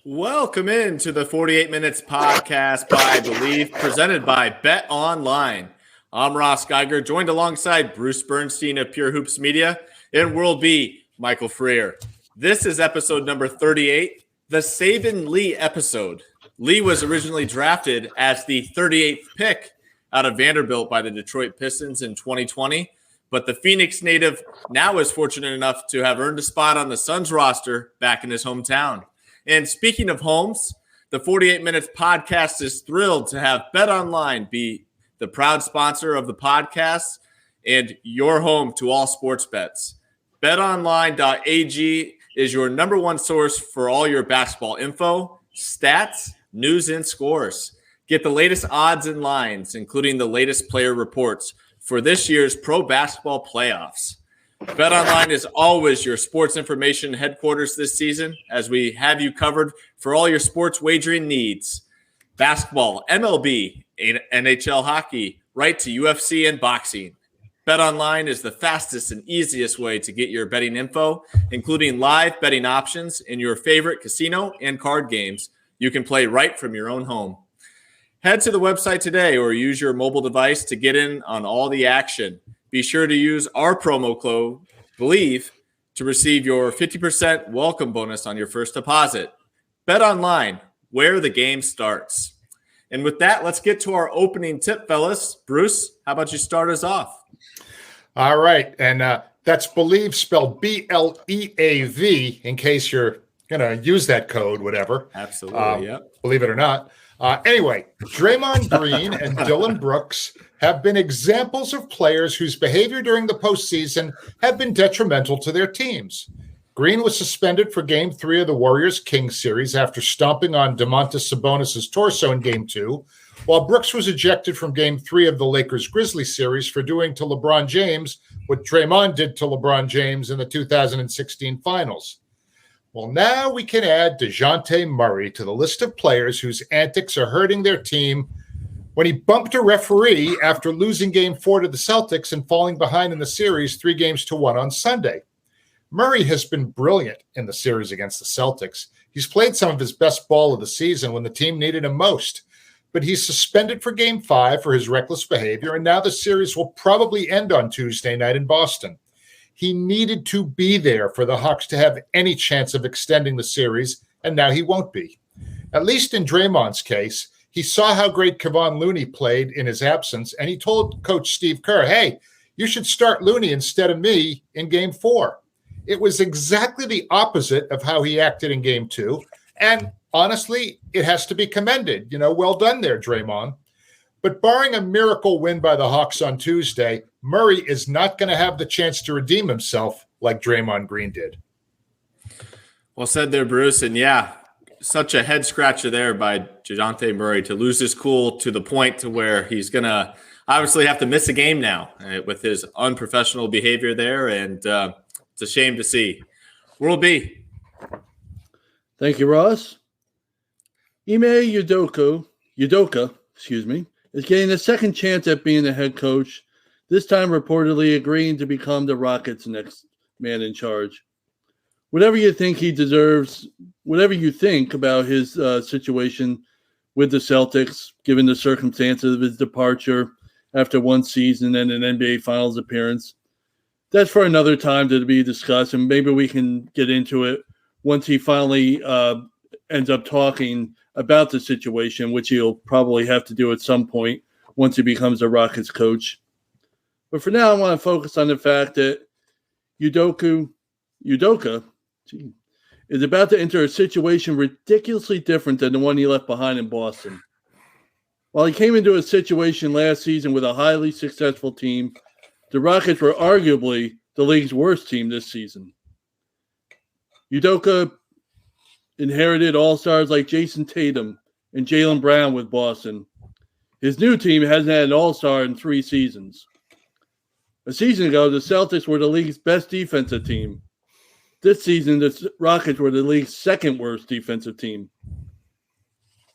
Welcome into the 48 Minutes podcast by Believe, presented by Bet Online. I'm Ross Geiger, joined alongside Bruce Bernstein of Pure Hoops Media and World B, Michael Freer. This is episode number 38, the Saban Lee episode. Lee was originally drafted as the 38th pick out of Vanderbilt by the Detroit Pistons in 2020, but the Phoenix native now is fortunate enough to have earned a spot on the Suns roster back in his hometown. And speaking of homes, the 48 Minutes podcast is thrilled to have Bet Online be the proud sponsor of the podcast and your home to all sports bets. BetOnline.ag is your number one source for all your basketball info, stats, news, and scores. Get the latest odds and lines, including the latest player reports for this year's pro basketball playoffs. BetOnline is always your sports information headquarters this season, as we have you covered for all your sports wagering needs. Basketball, MLB, NHL hockey, right to UFC and boxing. BetOnline is the fastest and easiest way to get your betting info, including live betting options in your favorite casino and card games you can play right from your own home. Head to the website today or use your mobile device to get in on all the action. Be sure to use our promo code BELIEVE to receive your 50% welcome bonus on your first deposit. Bet Online, where the game starts. And with that, let's get to our opening tip, fellas. Bruce, how about you start us off? All right. And that's BELIEVE spelled B-L-E-A-V in case you're going to use that code, whatever. Absolutely, yeah. Believe it or not. Anyway, Draymond Green and Dillon Brooks have been examples of players whose behavior during the postseason have been detrimental to their teams. Green was suspended for Game 3 of the Warriors-Kings series after stomping on Domantas Sabonis' torso in Game 2, while Brooks was ejected from Game 3 of the Lakers-Grizzlies series for doing to LeBron James what Draymond did to LeBron James in the 2016 finals. Well, now we can add Dejounte Murray to the list of players whose antics are hurting their team when he bumped a referee after losing Game 4 to the Celtics and falling behind in the series 3-1 on Sunday. Murray has been brilliant in the series against the Celtics. He's played some of his best ball of the season when the team needed him most, but he's suspended for Game 5 for his reckless behavior, and now the series will probably end on Tuesday night in Boston. He needed to be there for the Hawks to have any chance of extending the series, and now he won't be. At least in Draymond's case, he saw how great Kevon Looney played in his absence, and he told Coach Steve Kerr, hey, you should start Looney instead of me in Game 4. It was exactly the opposite of how he acted in Game 2, and honestly, it has to be commended. Well done there, Draymond. But barring a miracle win by the Hawks on Tuesday, Murray is not going to have the chance to redeem himself like Draymond Green did. Well said there, Bruce. And yeah, such a head scratcher there by Dejounte Murray to lose his cool to the point to where he's going to obviously have to miss a game now with his unprofessional behavior there. And it's a shame to see. World B. Thank you, Ross. Ime Udoka, is getting a second chance at being the head coach, this time reportedly agreeing to become the Rockets' next man in charge. Whatever you think he deserves, whatever you think about his situation with the Celtics, given the circumstances of his departure after one season and an NBA Finals appearance, that's for another time to be discussed, and maybe we can get into it once he finally ends up talking about the situation, which he'll probably have to do at some point once he becomes a Rockets coach. But for now, I want to focus on the fact that Udoka is about to enter a situation ridiculously different than the one he left behind in Boston. While he came into a situation last season with a highly successful team, the Rockets were arguably the league's worst team this season. Udoka inherited all-stars like Jason Tatum and Jaylen Brown with Boston. His new team hasn't had an all-star in 3 seasons. A season ago, the Celtics were the league's best defensive team. This season, the Rockets were the league's second worst defensive team.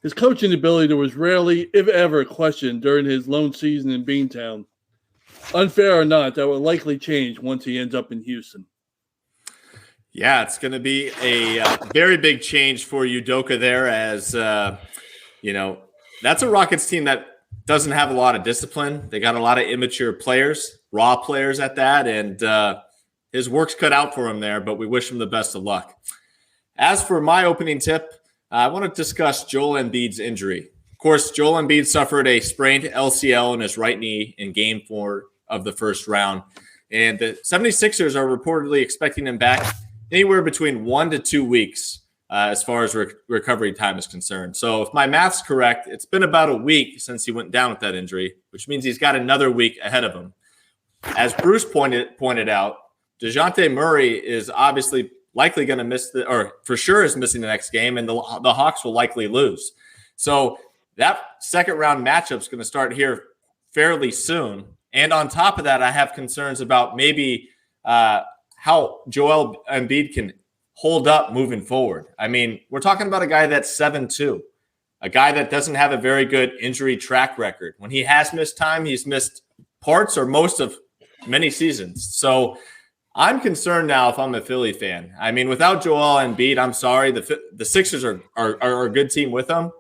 His coaching ability was rarely, if ever, questioned during his lone season in Beantown. Unfair or not, that will likely change once he ends up in Houston. Yeah, it's going to be a very big change for Udoka there as, that's a Rockets team that doesn't have a lot of discipline. They got a lot of immature players, raw players at that, and his work's cut out for him there, but we wish him the best of luck. As for my opening tip, I want to discuss Joel Embiid's injury. Of course, Joel Embiid suffered a sprained LCL in his right knee in Game 4 of the first round, and the 76ers are reportedly expecting him back anywhere between 1 to 2 weeks as far as recovery time is concerned. So if my math's correct, it's been about a week since he went down with that injury, which means he's got another week ahead of him. As Bruce pointed out, Dejounte Murray is obviously likely going to miss for sure is missing the next game, and the Hawks will likely lose. So that second round matchup is going to start here fairly soon. And on top of that, I have concerns about maybe how Joel Embiid can hold up moving forward. I mean, we're talking about a guy that's 7'2", a guy that doesn't have a very good injury track record. When he has missed time, he's missed parts or most of many seasons. So I'm concerned now if I'm a Philly fan. I mean, without Joel Embiid, I'm sorry, the Sixers are a good team with him,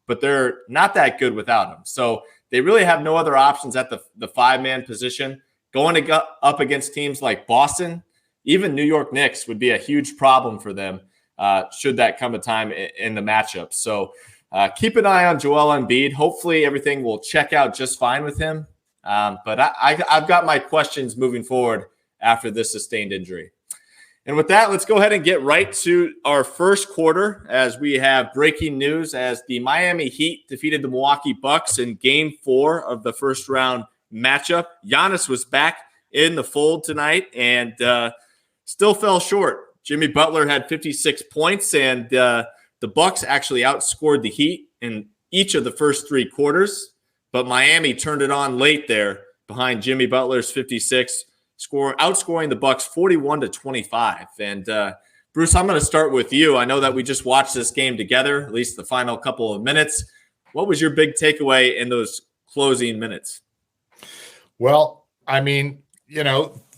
but they're not that good without him. So they really have no other options at the five-man position. Going up against teams like Boston, even New York Knicks would be a huge problem for them should that come a time in the matchup. So keep an eye on Joel Embiid. Hopefully everything will check out just fine with him. But I've got my questions moving forward after this sustained injury. And with that, let's go ahead and get right to our first quarter as we have breaking news as the Miami Heat defeated the Milwaukee Bucks in Game 4 of the first round matchup. Giannis was back in the fold tonight and still fell short. Jimmy Butler had 56 points, and the Bucks actually outscored the Heat in each of the first 3 quarters, but Miami turned it on late there behind Jimmy Butler's 56, outscoring the Bucks 41-25. And Bruce, I'm going to start with you. I know that we just watched this game together, at least the final couple of minutes. What was your big takeaway in those closing minutes? Well, I mean,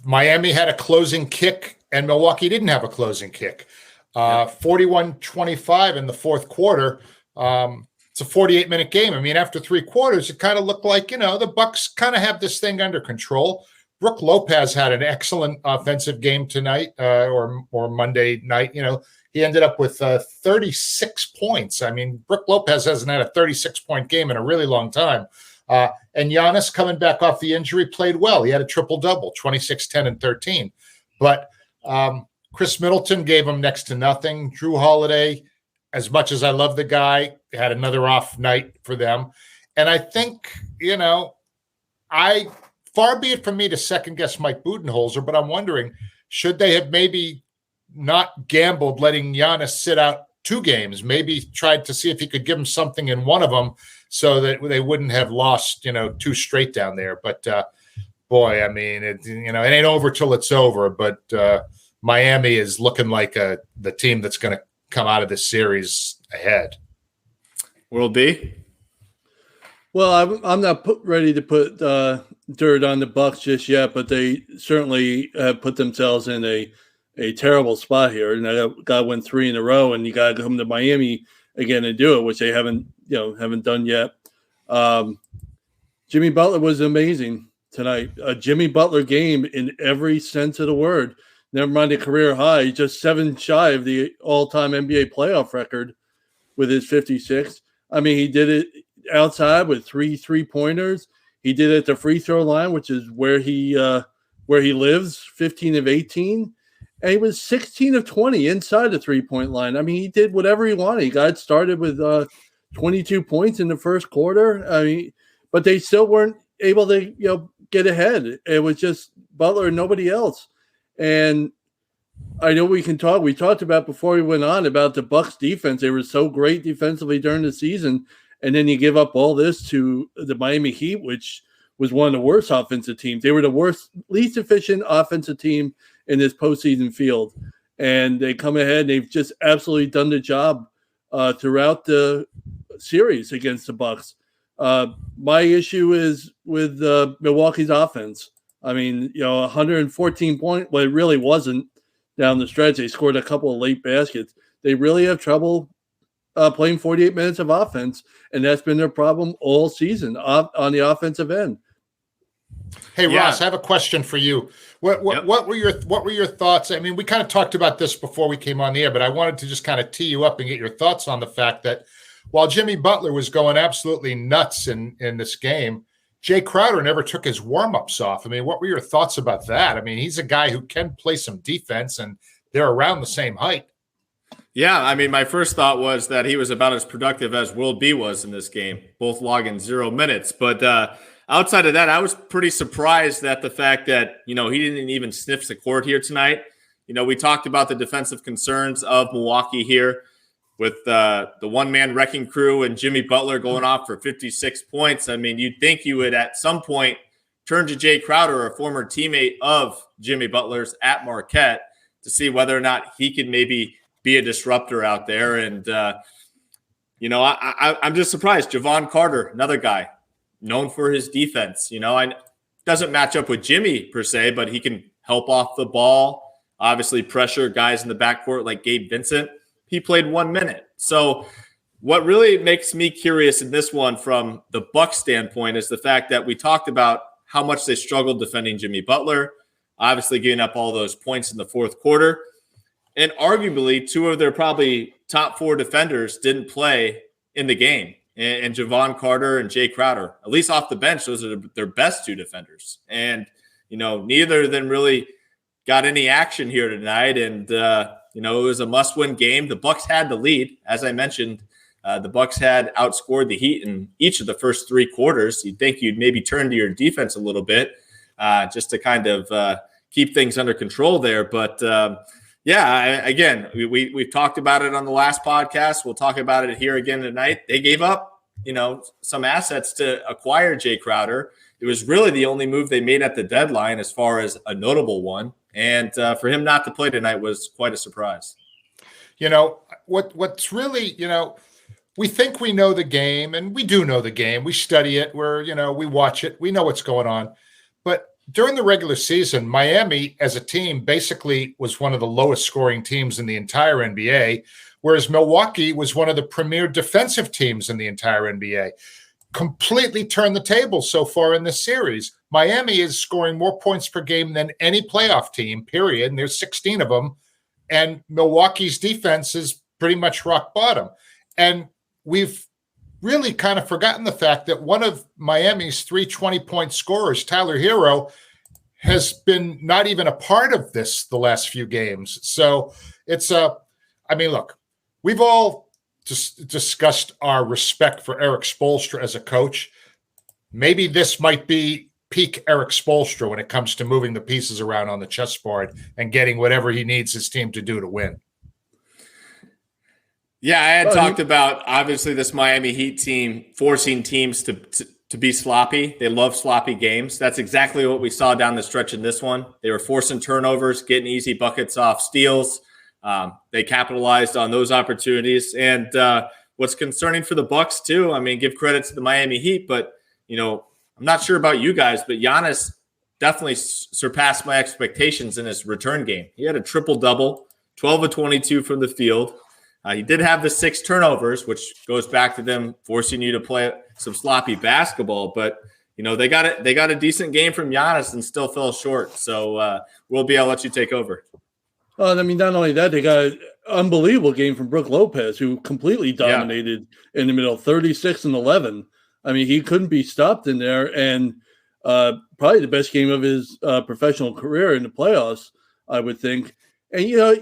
Miami had a closing kick and Milwaukee didn't have a closing kick. 41-25 in the fourth quarter. It's a 48-minute game. I mean, after 3 quarters, it kind of looked like, the Bucks kind of have this thing under control. Brook Lopez had an excellent offensive game tonight or Monday night. He ended up with 36 points. I mean, Brook Lopez hasn't had a 36-point game in a really long time. And Giannis, coming back off the injury, played well. He had a triple-double, 26, 10, and 13. But Chris Middleton gave him next to nothing. Drew Holiday, as much as I love the guy, had another off night for them. And I think, far be it from me to second-guess Mike Budenholzer, but I'm wondering, should they have maybe not gambled letting Giannis sit out 2 games, maybe tried to see if he could give him something in one of them so that they wouldn't have lost, 2 straight down there. But, boy, I mean, it ain't over till it's over. But Miami is looking like the team that's going to come out of this series ahead. Will be. Well, I'm not ready to put dirt on the Bucks just yet, but they certainly have put themselves in a terrible spot here. And they got to win 3 in a row, and you got to come to Miami again and do it, which they haven't done yet. Jimmy Butler was amazing tonight. A Jimmy Butler game in every sense of the word. Never mind a career high, just 7 shy of the all-time NBA playoff record with his 56. I mean, he did it outside with 3 3-pointers. He did it at the free throw line, which is where he lives, 15 of 18. And he was 16 of 20 inside the 3-point line. I mean, he did whatever he wanted. He got started with 22 points in the first quarter. I mean, but they still weren't able to, get ahead. It was just Butler and nobody else. And I know we talked about before we went on about the Bucks defense. They were so great defensively during the season. And then you give up all this to the Miami Heat, which was one of the worst offensive teams. They were the least efficient offensive team in this postseason field. And they come ahead and they've just absolutely done the job throughout the series against the Bucks. My issue is with Milwaukee's offense. I mean, 114 points. Well, it really wasn't down the stretch. They scored a couple of late baskets. They really have trouble playing 48 minutes of offense, and that's been their problem all season on the offensive end. Hey, Ross, I have a question for you. What were your thoughts? I mean, we kind of talked about this before we came on the air, but I wanted to just kind of tee you up and get your thoughts on the fact that while Jimmy Butler was going absolutely nuts in this game, Jae Crowder never took his warm-ups off. I mean, what were your thoughts about that? I mean, he's a guy who can play some defense, and they're around the same height. Yeah, I mean, my first thought was that he was about as productive as Will B was in this game, both logging 0 minutes. But outside of that, I was pretty surprised at the fact that, he didn't even sniff the court here tonight. We talked about the defensive concerns of Milwaukee here with the one-man wrecking crew and Jimmy Butler going off for 56 points. I mean, you'd think you would at some point turn to Jae Crowder, a former teammate of Jimmy Butler's at Marquette, to see whether or not he could maybe be a disruptor out there. And, I'm just surprised. Jevon Carter, another guy known for his defense, doesn't match up with Jimmy per se, but he can help off the ball, obviously pressure guys in the backcourt like Gabe Vincent. He played 1 minute. So what really makes me curious in this one from the Bucks standpoint is the fact that we talked about how much they struggled defending Jimmy Butler, obviously giving up all those points in the fourth quarter. And arguably, 2 of their probably top 4 defenders didn't play in the game. And Jevon Carter and Jae Crowder, at least off the bench, those are their best 2 defenders. And, neither of them really got any action here tonight. And, it was a must-win game. The Bucks had the lead. As I mentioned, the Bucks had outscored the Heat in each of the first 3 quarters. You'd think you'd maybe turn to your defense a little bit just to kind of keep things under control there. But, again, we've talked about it on the last podcast. We'll talk about it here again tonight. They gave up, some assets to acquire Jae Crowder. It was really the only move they made at the deadline as far as a notable one. And for him not to play tonight was quite a surprise. What's really, we think we know the game, and we do know the game. We study it. We watch it. We know what's going on. But during the regular season, Miami as a team basically was one of the lowest scoring teams in the entire NBA, whereas Milwaukee was one of the premier defensive teams in the entire NBA. Completely turned the table so far in this series. Miami is scoring more points per game than any playoff team, period. And there's 16 of them. And Milwaukee's defense is pretty much rock bottom. And we've really kind of forgotten the fact that one of Miami's 3 20-point scorers, Tyler Hero, has been not even a part of this the last few games. So look, we've all just discussed our respect for Erik Spoelstra as a coach. Maybe this might be peak Erik Spoelstra when it comes to moving the pieces around on the chessboard and getting whatever he needs his team to do to win. Yeah, I had talked about, obviously, this Miami Heat team forcing teams to be sloppy. They love sloppy games. That's exactly what we saw down the stretch in this one. They were forcing turnovers, getting easy buckets off steals. They capitalized on those opportunities. And what's concerning for the Bucks, too, I mean, give credit to the Miami Heat, but, I'm not sure about you guys, but Giannis definitely surpassed my expectations in his return game. He had a triple-double, 12 of 22 from the field. He did have the 6 turnovers, which goes back to them forcing you to play some sloppy basketball. But, they got a decent game from Giannis and still fell short. So, I'll let you take over. Not only that, they got an unbelievable game from Brook Lopez, who completely dominated in the middle, 36 and 11. I mean, he couldn't be stopped in there, and probably the best game of his professional career in the playoffs, I would think. And,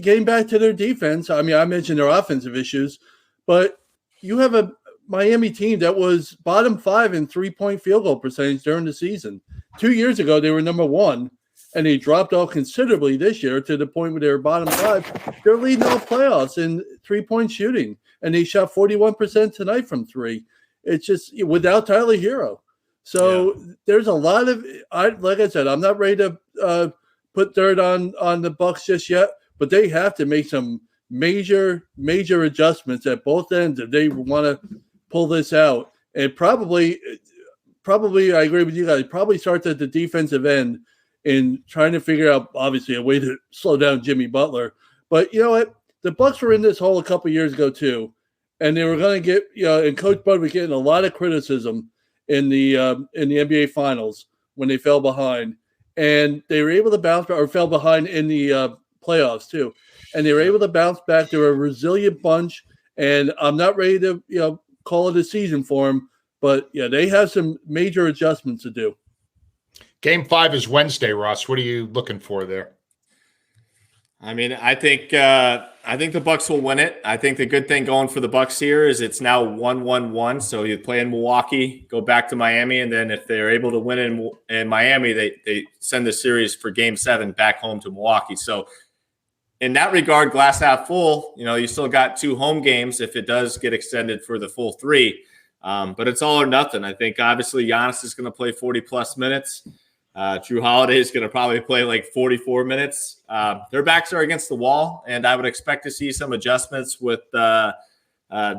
getting back to their defense, I mean, I mentioned their offensive issues, but you have a Miami team that was bottom 5 in 3-point field goal percentage during the season. 2 years ago, they were number 1, and they dropped off considerably this year to the point where they were bottom 5. They're leading all playoffs in 3-point shooting, and they shot 41% tonight from 3. It's just without Tyler Hero. So there's a lot of like I said, I'm not ready to put dirt on the Bucks just yet, but they have to make some major adjustments at both ends if they want to pull this out. And probably I agree with you guys, probably starts at the defensive end in trying to figure out, obviously, a way to slow down Jimmy Butler. But you know what? The Bucks were in this hole a couple years ago too, and they were going to get, and Coach Bud was getting a lot of criticism in the NBA Finals when they fell behind, and they were able to bounce back, or fell behind in the playoffs too, and they were able to bounce back. They were a resilient bunch, and I'm not ready to call it a season for them, but yeah, they have some major adjustments to do. Game 5 is Wednesday, Ross. What are you looking for there? I mean, I think the Bucks will win it. I think the good thing going for the Bucks here is it's now 1-1-1. So you play in Milwaukee, go back to Miami, and then if they're able to win in Miami, they send the series for Game 7 back home to Milwaukee. So in that regard, glass half full. You still got 2 home games if it does get extended for the full 3. But it's all or nothing. I think obviously Giannis is going to play 40-plus minutes. Drew Holiday is going to probably play like 44 minutes. Their backs are against the wall, and I would expect to see some adjustments with the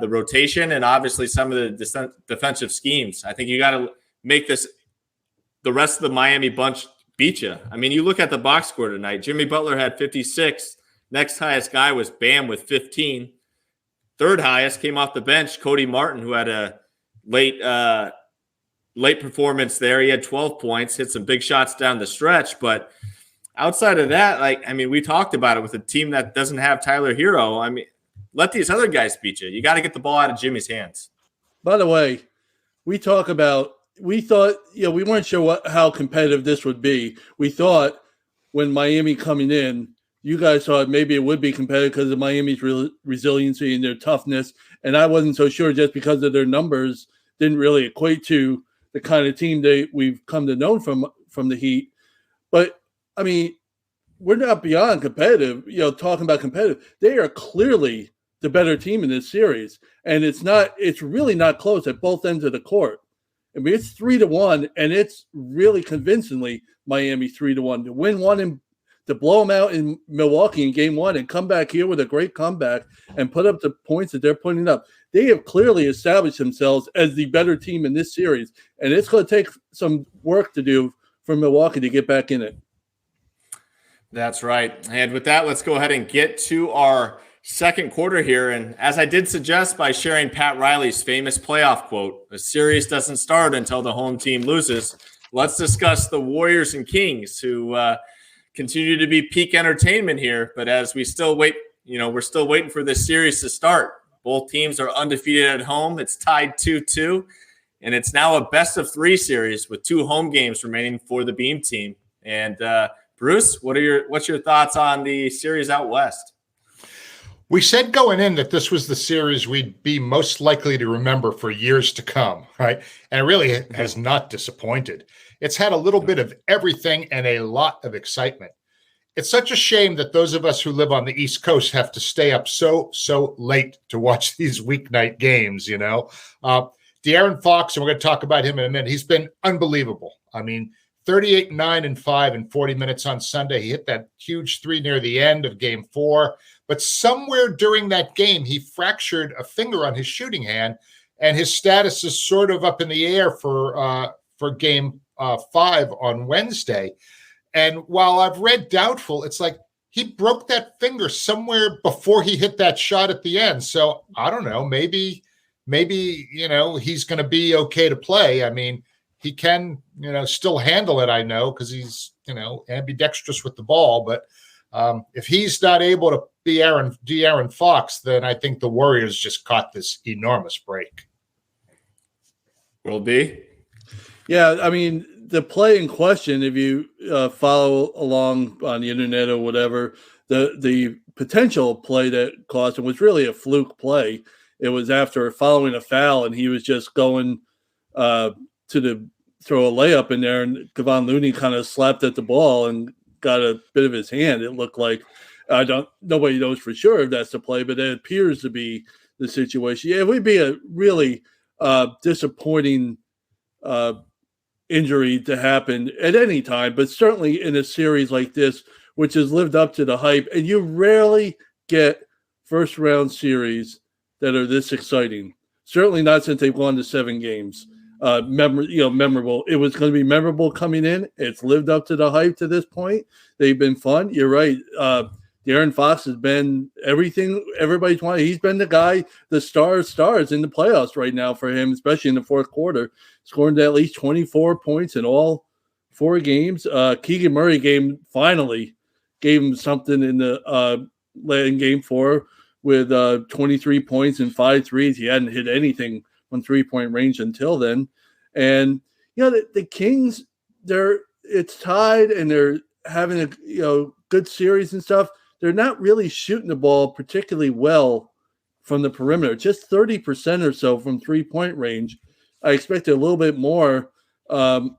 rotation and obviously some of the defensive schemes. I think you got to make the rest of the Miami bunch beat you. I mean, you look at the box score tonight. Jimmy Butler had 56. Next highest guy was Bam with 15. Third highest came off the bench, Cody Martin, who had a late performance there. He had 12 points, hit some big shots down the stretch. But outside of that, we talked about it with a team that doesn't have Tyler Hero. I mean, let these other guys beat you. You got to get the ball out of Jimmy's hands. By the way, we thought, we weren't sure how competitive this would be. We thought when Miami coming in, you guys thought maybe it would be competitive because of Miami's resiliency and their toughness. And I wasn't so sure just because of their numbers didn't really equate to the kind of team we've come to know from the Heat. But, I mean, we're not beyond competitive, talking about competitive. They are clearly the better team in this series. And it's really not close at both ends of the court. I mean, it's 3-1, and it's really convincingly Miami 3-1 to win one and to blow them out in Milwaukee in Game 1 and come back here with a great comeback and put up the points that they're putting up. They have clearly established themselves as the better team in this series, and it's going to take some work to do for Milwaukee to get back in it. That's right. And with that, let's go ahead and get to our second quarter here. And as I did suggest by sharing Pat Riley's famous playoff quote, a series doesn't start until the home team loses. Let's discuss the Warriors and Kings, who continue to be peak entertainment here. But as we still wait, we're still waiting for this series to start. Both teams are undefeated at home. It's tied 2-2, and it's now a best-of-3 series with 2 home games remaining for the Beam team. And Bruce, what's your thoughts on the series out west? We said going in that this was the series we'd be most likely to remember for years to come, right? And it really has not disappointed. It's had a little bit of everything and a lot of excitement. It's such a shame that those of us who live on the East Coast have to stay up so late to watch these weeknight games, De'Aaron Fox, and we're going to talk about him in a minute, he's been unbelievable. I mean, 38, 9, and 5 in 40 minutes on Sunday. He hit that huge 3 near the end of Game 4. But somewhere during that game, he fractured a finger on his shooting hand, and his status is sort of up in the air for Game 5 on Wednesday. And while I've read doubtful, it's like he broke that finger somewhere before he hit that shot at the end. So I don't know, maybe he's going to be okay to play. I mean, he can, still handle it, I know, because he's, ambidextrous with the ball. But if he's not able to be De'Aaron Fox, then I think the Warriors just caught this enormous break. Will be. Yeah, I mean, the play in question, if you follow along on the internet or whatever, the potential play that cost him was really a fluke play. It was after following a foul, and he was just going to throw a layup in there, and Kevon Looney kind of slapped at the ball and got a bit of his hand. It looked like nobody knows for sure if that's the play, but it appears to be the situation. Yeah, it would be a really disappointing injury to happen at any time, but certainly in a series like this, which has lived up to the hype. And you rarely get first round series that are this exciting. Certainly not since they've gone to 7 games. memorable. It was going to be memorable coming in. It's lived up to the hype to this point. They've been fun. You're right. DeAaron Fox has been everything everybody's wanted. He's been the guy, the stars in the playoffs right now for him, especially in the fourth quarter, scoring at least 24 points in all 4 games. Keegan Murray finally gave him something in game 4 with 23 points and 5 threes. He hadn't hit anything from 3-point range until then. And the Kings, it's tied and they're having a good series and stuff. They're not really shooting the ball particularly well from the perimeter, just 30% or so from 3-point range. I expected a little bit more, a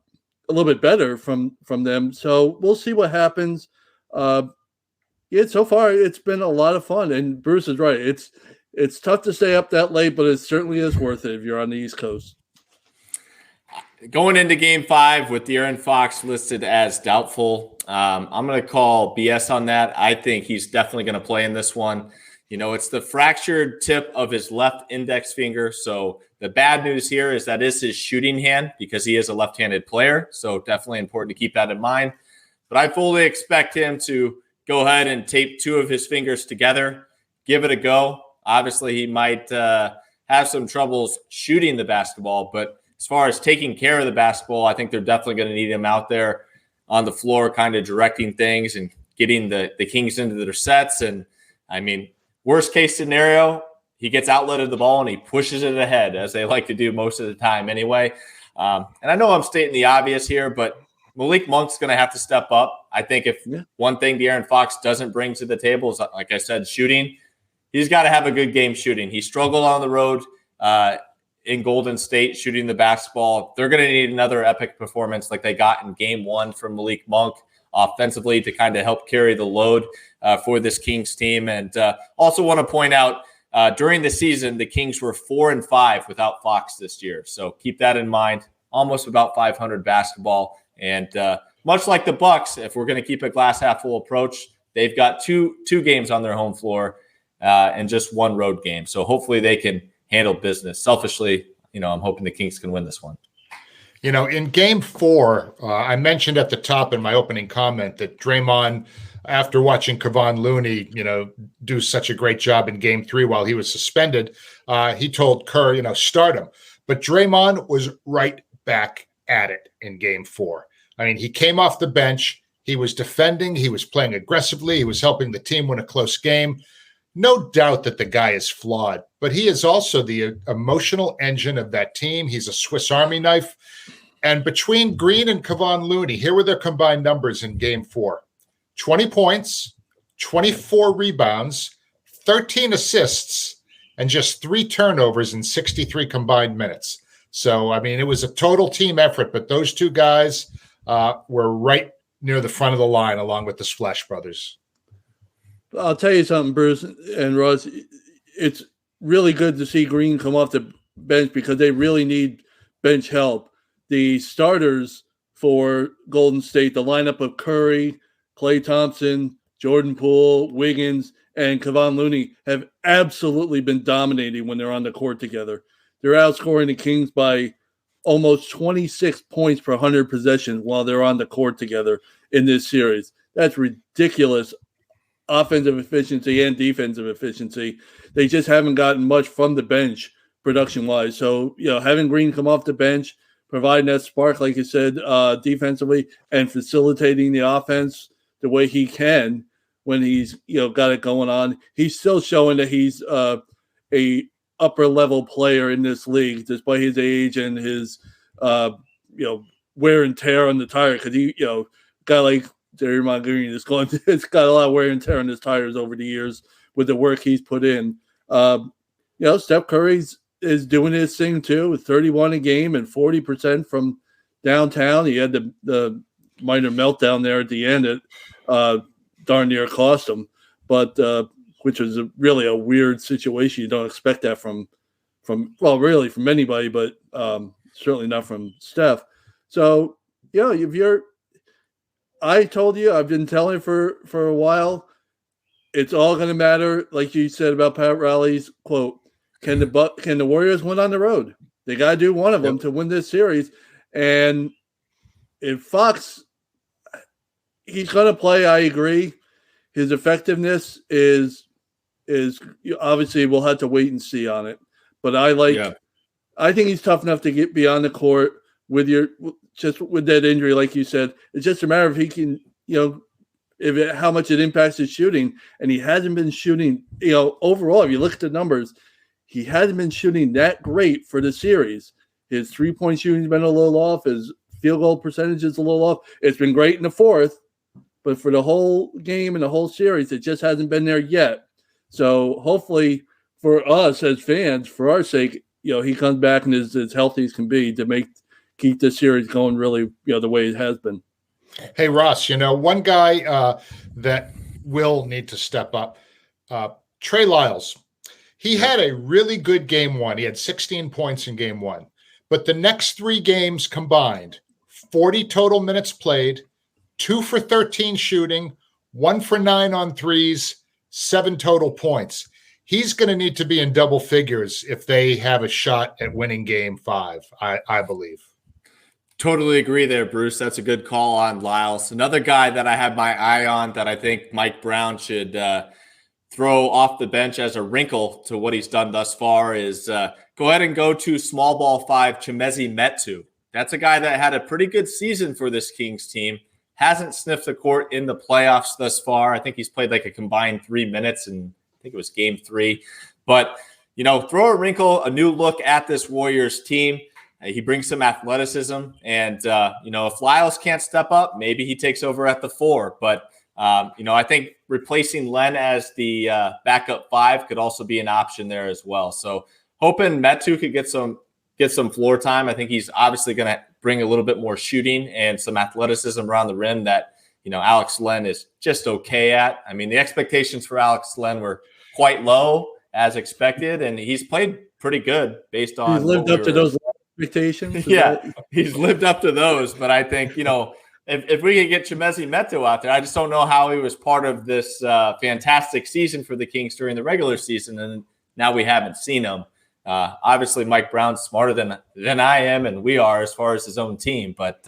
little bit better from them. So we'll see what happens. So far it's been a lot of fun, and Bruce is right. It's tough to stay up that late, but it certainly is worth it if you're on the East Coast. Going into Game 5 with DeAaron Fox listed as doubtful, I'm going to call BS on that. I think he's definitely going to play in this one. It's the fractured tip of his left index finger. So the bad news here is that is his shooting hand because he is a left-handed player. So definitely important to keep that in mind. But I fully expect him to go ahead and tape 2 of his fingers together, give it a go. Obviously, he might have some troubles shooting the basketball, but as far as taking care of the basketball, I think they're definitely going to need him out there on the floor, kind of directing things and getting the Kings into their sets. And worst case scenario, he gets outlet of the ball and he pushes it ahead, as they like to do most of the time anyway. And I know I'm stating the obvious here, but Malik Monk's going to have to step up. I think if one thing DeAaron Fox doesn't bring to the table is, like I said, shooting, he's got to have a good game shooting. He struggled on the road in Golden State shooting the basketball. They're going to need another epic performance like they got in Game 1 from Malik Monk offensively to kind of help carry the load for this Kings team. And also want to point out during the season, the Kings were 4-5 without Fox this year. So keep that in mind. Almost about 500 basketball. And much like the Bucks, if we're going to keep a glass half full approach, they've got two games on their home floor and just 1 road game. So hopefully they can handle business. Selfishly, I'm hoping the Kings can win this one. In Game 4, I mentioned at the top in my opening comment that Draymond, after watching Kevon Looney, do such a great job in Game 3 while he was suspended, he told Kerr, start him. But Draymond was right back at it in Game 4. He came off the bench. He was defending. He was playing aggressively. He was helping the team win a close game. No doubt that the guy is flawed, but he is also the emotional engine of that team. He's a Swiss Army knife. And between Green and Kevon Looney, here were their combined numbers in Game 4. 20 points, 24 rebounds, 13 assists, and just 3 turnovers in 63 combined minutes. So, it was a total team effort, but those 2 guys were right near the front of the line along with the Splash Brothers. I'll tell you something, Bruce and Russ. It's really good to see Green come off the bench because they really need bench help. The starters for Golden State, the lineup of Curry, Klay Thompson, Jordan Poole, Wiggins, and Kevon Looney have absolutely been dominating when they're on the court together. They're outscoring the Kings by almost 26 points per 100 possessions while they're on the court together in this series. That's ridiculous offensive efficiency and defensive efficiency. They just haven't gotten much from the bench production-wise. So, having Green come off the bench, providing that spark, like you said, defensively, and facilitating the offense the way he can when he's, got it going on. He's still showing that he's a upper-level player in this league, despite his age and his, wear and tear on the tire. Because he, guy like Draymond Green is it's got a lot of wear and tear on his tires over the years with the work he's put in. Steph Curry is doing his thing too, with 31 a game and 40% from downtown. He had the minor meltdown there at the end that darn near cost him, but which was really a weird situation. You don't expect that from really from anybody, but certainly not from Steph. So I told you, I've been telling for a while, it's all going to matter, like you said about Pat Riley's quote, can the Warriors win on the road? They got to do one of them to win this series. And if Fox, he's going to play, I agree. His effectiveness is obviously we'll have to wait and see on it. But I think he's tough enough to get beyond the court with that injury, like you said. It's just a matter of he can, how much it impacts his shooting. And he hasn't been shooting, overall, if you look at the numbers, he hasn't been shooting that great for the series. His 3-point shooting's been a little off. His field goal percentage is a little off. It's been great in the fourth, but for the whole game and the whole series, it just hasn't been there yet. So hopefully for us as fans, for our sake, he comes back and is as healthy as can be to keep this series going really, the way it has been. Hey, Ross, one guy that will need to step up, Trey Lyles. He had a really good game one. He had 16 points in game one. But the next 3 games combined, 40 total minutes played, 2 for 13 shooting, 1 for 9 on threes, 7 total points. He's going to need to be in double figures if they have a shot at winning game 5, I believe. Totally agree there, Bruce. That's a good call on Lyles. Another guy that I have my eye on that I think Mike Brown should throw off the bench as a wrinkle to what he's done thus far is go ahead and go to small ball 5, Chimezie Metu. That's a guy that had a pretty good season for this Kings team. Hasn't sniffed the court in the playoffs thus far. I think he's played like a combined 3 minutes, and I think it was game 3. But, throw a wrinkle, a new look at this Warriors team. He brings some athleticism. And, if Lyles can't step up, maybe he takes over at the 4. But, I think replacing Len as the backup 5 could also be an option there as well. So hoping Metu could get some floor time. I think he's obviously going to bring a little bit more shooting and some athleticism around the rim that, Alex Len is just okay at. I mean, the expectations for Alex Len were quite low as expected, and he's played pretty good based on. He's lived up to those expectations. Yeah, he's lived up to those. But I think, if we could get Chimezie Metu out there, I just don't know how he was part of this fantastic season for the Kings during the regular season, and now we haven't seen him. Obviously, Mike Brown's smarter than I am, and we are as far as his own team, but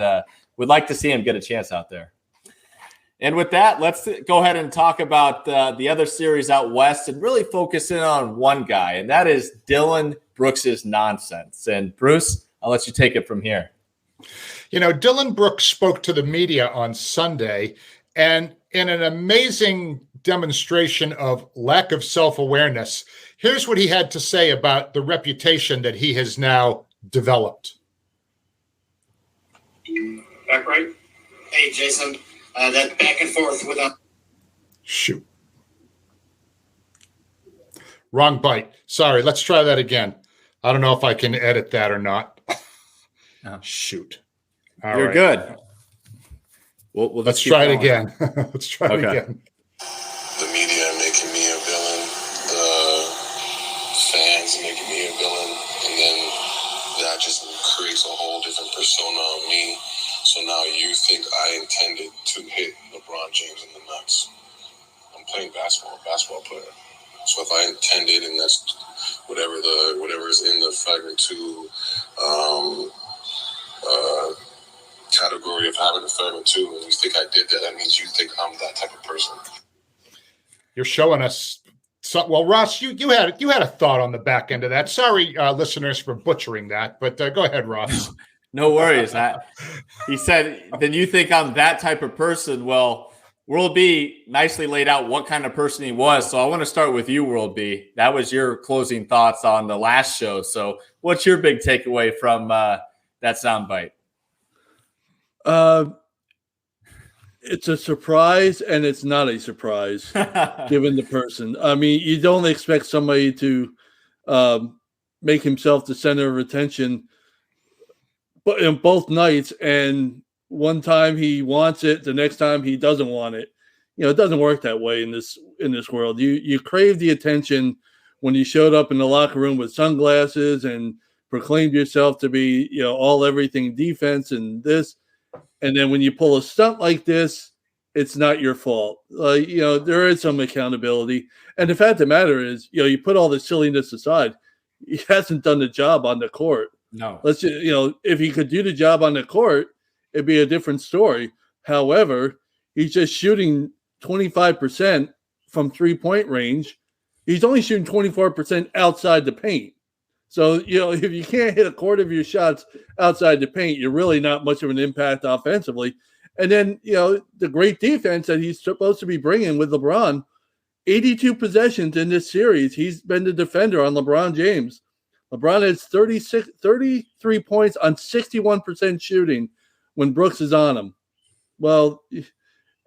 would like to see him get a chance out there. And with that, let's go ahead and talk about the other series out west and really focus in on one guy, and that is Dillon Brooks' nonsense. And Bruce, I'll let you take it from here. Dillon Brooks spoke to the media on Sunday, and in an amazing demonstration of lack of self-awareness, here's what he had to say about the reputation that he has now developed. Back right. Hey, Jason. That back and forth with a shoot. Wrong bite. Sorry. Let's try that again. I don't know if I can edit that or not. Oh. Shoot. All You're right. Good. We'll let's try it again. Let's try it again. The media making me a villain, the fans making me a villain, and then that just creates a whole different persona on me. So now you think I intended to hit LeBron James in the nuts. I'm playing basketball player. So if I intended, and that's whatever is in the Fragment 2 category of having a Fragment 2, and you think I did that, that means you think I'm that type of person. You're showing us. So, well, Ross, you had a thought on the back end of that. Sorry, listeners, for butchering that, but go ahead, Ross. No worries. He said, then you think I'm that type of person. Well, World B nicely laid out what kind of person he was. So I want to start with you, World B. That was your closing thoughts on the last show. So what's your big takeaway from that soundbite? It's a surprise, and it's not a surprise given the person. I mean, you don't expect somebody to make himself the center of attention, but in both nights, and one time he wants it, the next time he doesn't want it. It doesn't work that way in this world. You crave the attention when you showed up in the locker room with sunglasses and proclaimed yourself to be, all everything defense and this. And then when you pull a stunt like this, it's not your fault. There is some accountability. And the fact of the matter is, you put all the silliness aside, he hasn't done the job on the court No. If he could do the job on the court, it'd be a different story. However, he's just shooting 25% from 3-point range. He's only shooting 24% outside the paint. So, if you can't hit a quarter of your shots outside the paint, you're really not much of an impact offensively. And then, the great defense that he's supposed to be bringing with LeBron, 82 possessions in this series. He's been the defender on LeBron James. LeBron has 33 points on 61% shooting when Brooks is on him. Well,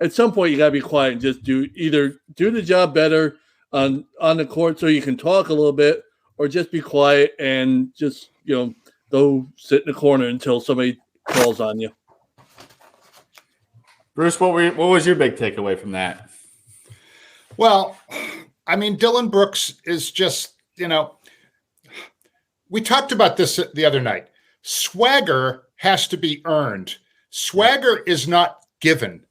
at some point you got to be quiet and just do the job better on the court so you can talk a little bit, or just be quiet and just, go sit in the corner until somebody calls on you. Bruce, what was your big takeaway from that? Well, I mean, Dillon Brooks is just, we talked about this the other night. Swagger has to be earned. Swagger is not given.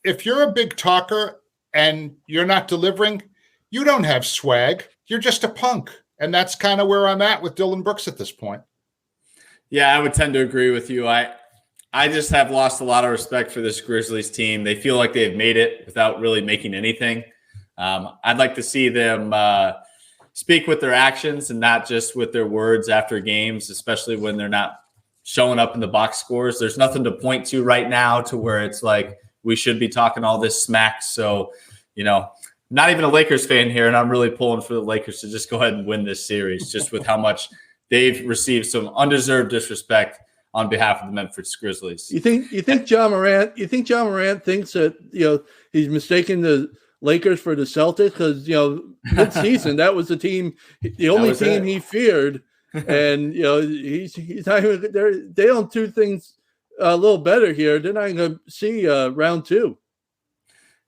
If you're a big talker and you're not delivering, you don't have swag. You're just a punk. And that's kind of where I'm at with Dillon Brooks at this point. Yeah, I would tend to agree with you. I just have lost a lot of respect for this Grizzlies team. They feel like they've made it without really making anything. I'd like to see them speak with their actions and not just with their words after games, especially when they're not showing up in the box scores. There's nothing to point to right now to where it's like we should be talking all this smack. So, not even a Lakers fan here, and I'm really pulling for the Lakers to just go ahead and win this series, just with how much they've received some undeserved disrespect on behalf of the Memphis Grizzlies. You think John Morant thinks that he's mistaken the Lakers for the Celtics? Because mid-season that was the team, the only team he feared, and he's not even. They don't do things a little better here. They're not going to see round two.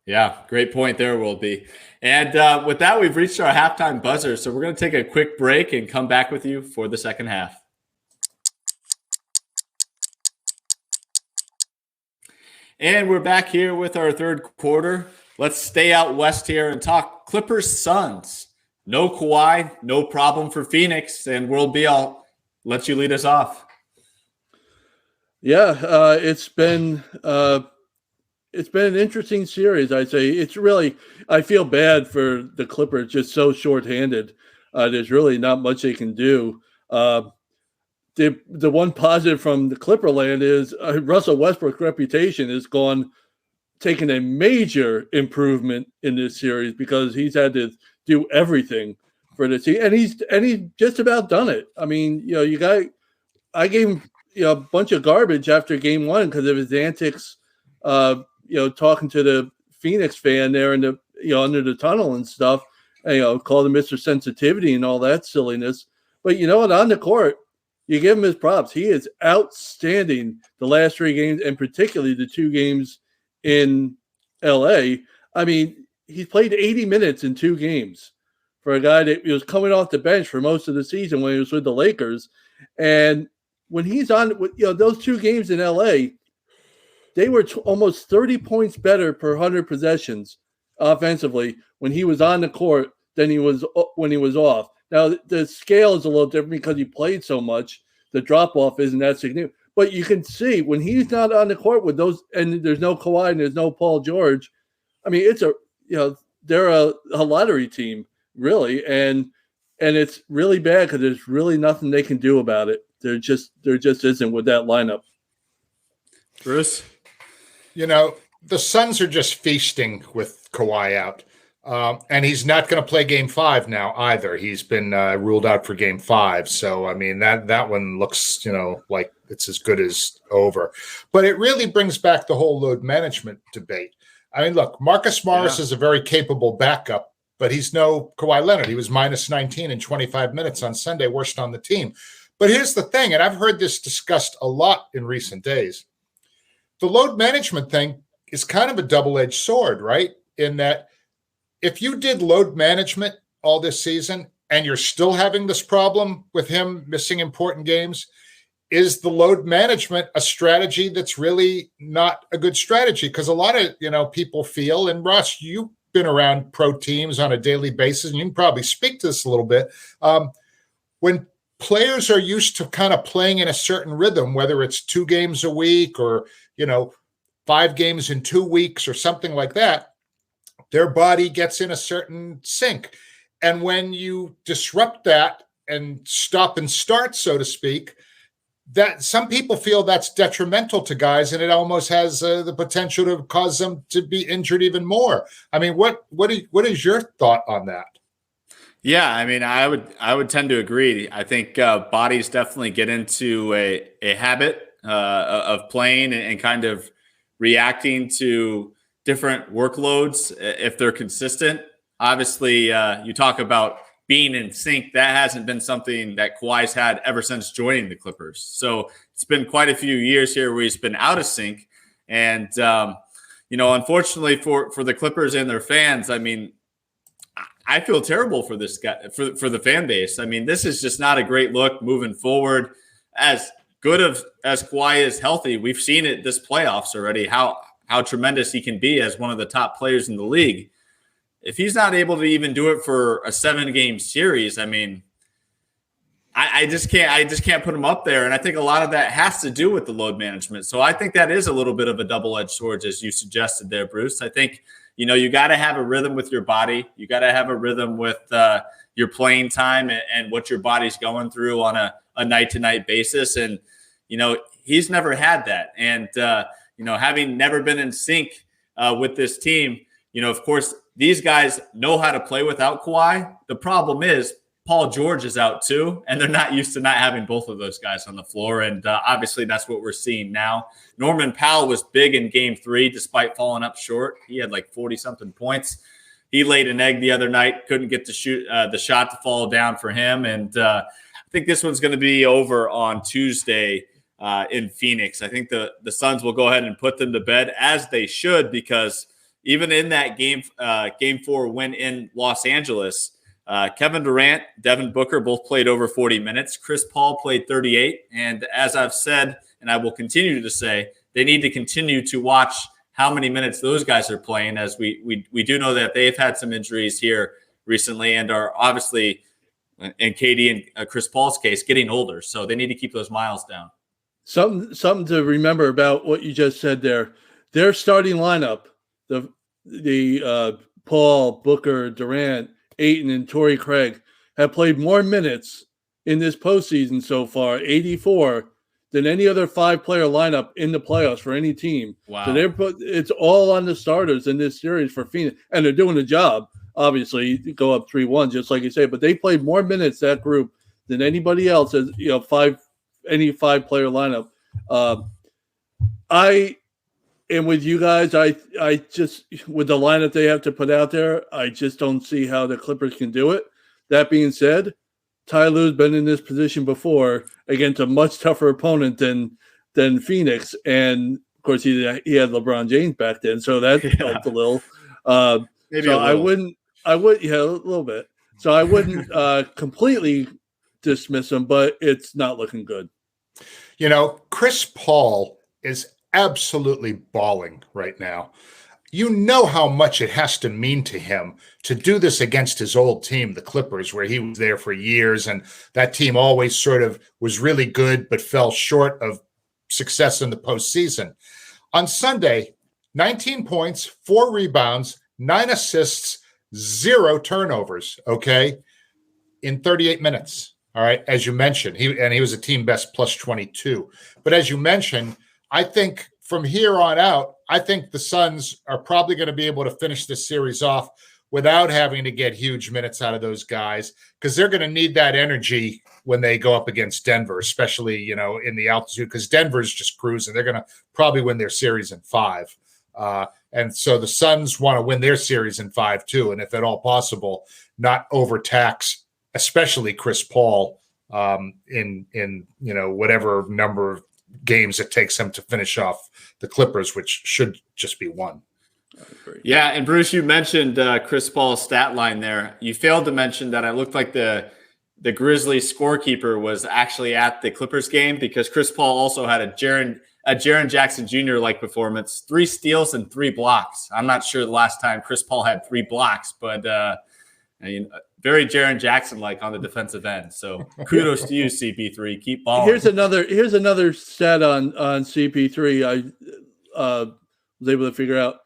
Yeah, great point there, Will be. And with that, we've reached our halftime buzzer. So we're going to take a quick break and come back with you for the second half. And we're back here with our third quarter. Let's stay out west here and talk Clippers Suns. No Kawhi, no problem for Phoenix. And World B, I'll let you lead us off. Yeah, it's been an interesting series, I'd say. I feel bad for the Clippers, just so shorthanded. There's really not much they can do. The one positive from the Clipper land is Russell Westbrook's reputation has taken a major improvement in this series because he's had to do everything for the team, and he's just about done it. I mean, I gave him a bunch of garbage after game one because of his antics. Talking to the Phoenix fan there in the under the tunnel and stuff, and, called him Mr. Sensitivity and all that silliness. But on the court, you give him his props. He is outstanding the last three games, and particularly the two games in LA. I mean, he's played 80 minutes in two games for a guy that was coming off the bench for most of the season when he was with the Lakers. And when he's on, those two games in LA, they were almost 30 points better per 100 possessions offensively when he was on the court than he was when he was off. Now, the scale is a little different because he played so much. The drop-off isn't that significant. But you can see when he's not on the court with those, and there's no Kawhi and there's no Paul George, I mean, they're a lottery team, really. And it's really bad because there's really nothing they can do about it. There just isn't with that lineup. Bruce? The Suns are just feasting with Kawhi out. And he's not going to play game 5 now either. He's been ruled out for game 5. So, I mean, that one looks, like it's as good as over. But it really brings back the whole load management debate. I mean, look, Marcus Morris is a very capable backup, but he's no Kawhi Leonard. He was minus 19 in 25 minutes on Sunday, worst on the team. But here's the thing, and I've heard this discussed a lot in recent days. The load management thing is kind of a double-edged sword, right? In that if you did load management all this season and you're still having this problem with him missing important games, is the load management a strategy that's really not a good strategy? Because a lot of, people feel, and Ross, you've been around pro teams on a daily basis, and you can probably speak to this a little bit. When players are used to kind of playing in a certain rhythm, whether it's 2 games a week or, 5 games in 2 weeks or something like that. Their body gets in a certain sync. And when you disrupt that and stop and start, so to speak, that some people feel that's detrimental to guys, and it almost has the potential to cause them to be injured even more. I mean, what is your thought on that? Yeah, I mean, I would tend to agree. I think bodies definitely get into a habit of playing and kind of reacting to different workloads if they're consistent. Obviously, you talk about being in sync. That hasn't been something that Kawhi's had ever since joining the Clippers. So it's been quite a few years here where he's been out of sync. And, unfortunately for the Clippers and their fans, I mean, I feel terrible for this guy, for the fan base. I mean, this is just not a great look moving forward. As good as Kawhi is healthy, we've seen it this playoffs already, how tremendous he can be as one of the top players in the league. If he's not able to even do it for a 7-game series, I mean, I just can't put him up there. And I think a lot of that has to do with the load management. So I think that is a little bit of a double-edged sword, as you suggested there, Bruce. I think, you got to have a rhythm with your body. You got to have a rhythm with your playing time and what your body's going through on a night-to-night basis. And, he's never had that. And, having never been in sync with this team, of course, these guys know how to play without Kawhi. The problem is Paul George is out too, and they're not used to not having both of those guys on the floor. And obviously that's what we're seeing now. Norman Powell was big in Game 3 despite falling up short. He had like 40-something points. He laid an egg the other night, couldn't get the shot to fall down for him. And I think this one's going to be over on Tuesday in Phoenix. I think the Suns will go ahead and put them to bed, as they should, because even in that game 4 win in Los Angeles, Kevin Durant, Devin Booker both played over 40 minutes. Chris Paul played 38. And as I've said, and I will continue to say, they need to continue to watch how many minutes those guys are playing, as we do know that they've had some injuries here recently and are obviously, in KD and Chris Paul's case, getting older. So they need to keep those miles down. Something to remember about what you just said there. Their starting lineup, the Paul, Booker, Durant, Ayton, and Torrey Craig, have played more minutes in this postseason so far, 84, than any other 5-player lineup in the playoffs for any team. Wow. So it's all on the starters in this series for Phoenix, and they're doing the job. Obviously, you go up 3-1, just like you say, but they played more minutes, that group, than anybody else as any 5-player lineup. And with you guys, I just, with the lineup they have to put out there, I just don't see how the Clippers can do it. That being said, Ty Lue's been in this position before against a much tougher opponent than Phoenix, and of course he had LeBron James back then, so that helped a little. Maybe so a little. I would, a little bit. So I wouldn't completely dismiss him, but it's not looking good. Chris Paul is absolutely balling right now. You know how much it has to mean to him to do this against his old team, the Clippers, where he was there for years, and that team always sort of was really good but fell short of success in the postseason. On Sunday, 19 points, 4 rebounds, 9 assists, 0 turnovers, okay, in 38 minutes. All right, as you mentioned, he was a team best plus 22. But as you mentioned, I think from here on out, I think the Suns are probably going to be able to finish this series off without having to get huge minutes out of those guys, because they're going to need that energy when they go up against Denver, especially, in the altitude, because Denver's just cruising. They're going to probably win their series in 5. And so the Suns want to win their series in 5 too. And if at all possible, not overtax, especially Chris Paul in whatever number of games it takes them to finish off the Clippers, which should just be 1. Yeah, and Bruce, you mentioned Chris Paul's stat line there. You failed to mention that it looked like the Grizzlies scorekeeper was actually at the Clippers game, because Chris Paul also had a Jaren Jackson Jr. like performance, 3 steals and 3 blocks. I'm not sure the last time Chris Paul had 3 blocks, but And very Jaren Jackson-like on the defensive end. So kudos to you, CP3. Keep balling. Here's another stat on CP3. I was able to figure out.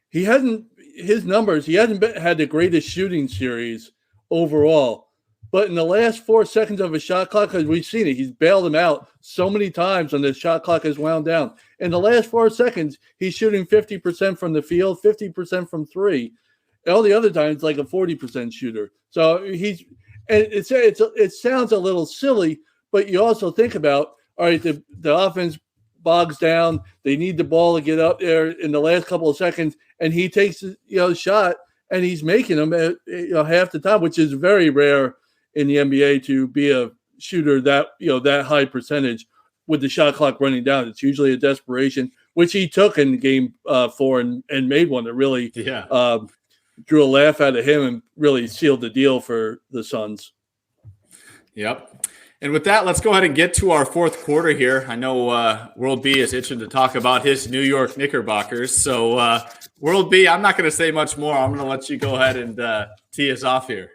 He hasn't had the greatest shooting series overall. But in the last 4 seconds of a shot clock, because we've seen it, he's bailed him out so many times when the shot clock has wound down. In the last 4 seconds, he's shooting 50% from the field, 50% from three. All the other times, like a 40% shooter. So it sounds a little silly, but you also think about, all right, the offense bogs down. They need the ball to get up there in the last couple of seconds, and he takes the shot, and he's making them half the time, which is very rare in the NBA to be a shooter that high percentage with the shot clock running down. It's usually a desperation, which he took in game 4 and made one that really drew a laugh out of him and really sealed the deal for the Suns. Yep. And with that, let's go ahead and get to our fourth quarter here. I know World B is itching to talk about his New York Knickerbockers. So World B, I'm not going to say much more. I'm going to let you go ahead and tee us off here.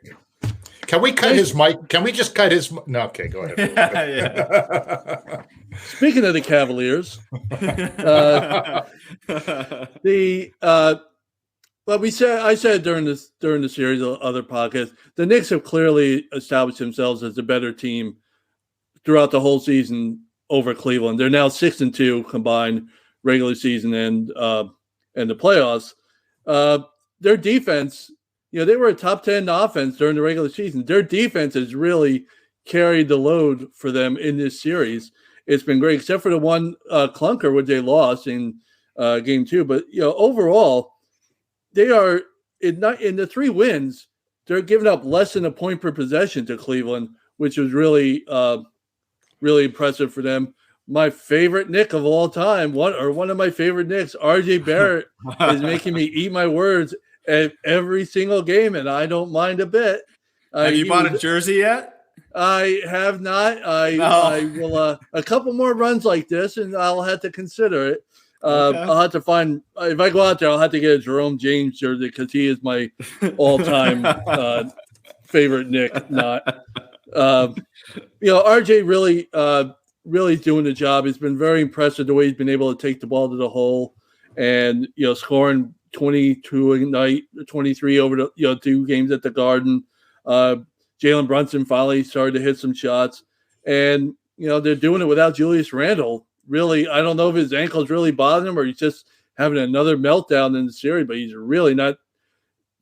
Can we cut his mic? Can we just cut his? No, okay, go ahead. Yeah. Speaking of the Cavaliers, I said during the series of other podcasts, the Knicks have clearly established themselves as a better team throughout the whole season over Cleveland. They're now 6-2 combined regular season and the playoffs. Their defense, they were a top 10 offense during the regular season. Their defense has really carried the load for them in this series. It's been great, except for the one clunker which they lost in game 2. But overall, they are in the 3 wins. They're giving up less than a point per possession to Cleveland, which was really, really impressive for them. My favorite Knick of all time, one of my favorite Knicks, RJ Barrett, is making me eat my words at every single game, and I don't mind a bit. Have you bought a jersey yet? I have not. I will a couple more runs like this, and I'll have to consider it. Okay. I'll have to find, if I go out there, I'll have to get a Jerome James jersey because he is my all-time favorite Knick. RJ really doing the job. He's been very impressive the way he's been able to take the ball to the hole and, scoring 22 a night, 23 over the 2 games at the Garden. Jalen Brunson finally started to hit some shots, and they're doing it without Julius Randle. Really, I don't know if his ankle's really bothering him or he's just having another meltdown in the series, but he's really not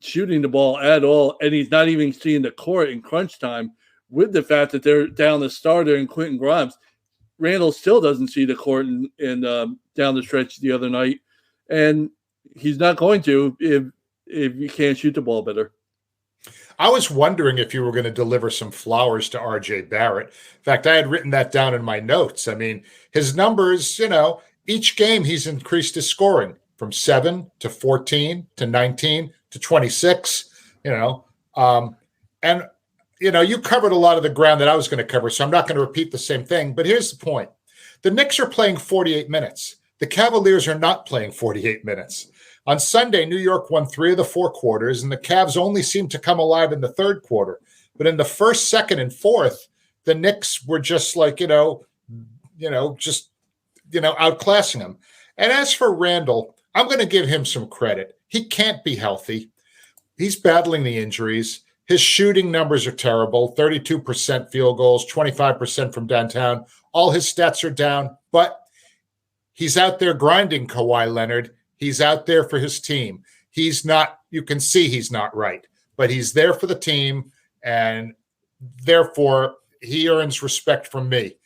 shooting the ball at all, and he's not even seeing the court in crunch time with the fact that they're down the starter and Quentin Grimes. Randle still doesn't see the court in down the stretch the other night, and he's not going to if you can't shoot the ball better. I was wondering if you were going to deliver some flowers to RJ Barrett. In fact, I had written that down in my notes. I mean, his numbers, each game he's increased his scoring from 7 to 14 to 19 to 26, and you covered a lot of the ground that I was going to cover, so I'm not going to repeat the same thing. But here's the point. The Knicks are playing 48 minutes. The Cavaliers are not playing 48 minutes. On Sunday, New York won 3 of the 4 quarters, and the Cavs only seemed to come alive in the third quarter. But in the first, second, and fourth, the Knicks were just like, outclassing them. And as for Randle, I'm going to give him some credit. He can't be healthy. He's battling the injuries. His shooting numbers are terrible, 32% field goals, 25% from downtown. All his stats are down, but he's out there grinding, Kawhi Leonard. He's out there for his team. He's not, you can see he's not right, but he's there for the team, and therefore he earns respect from me.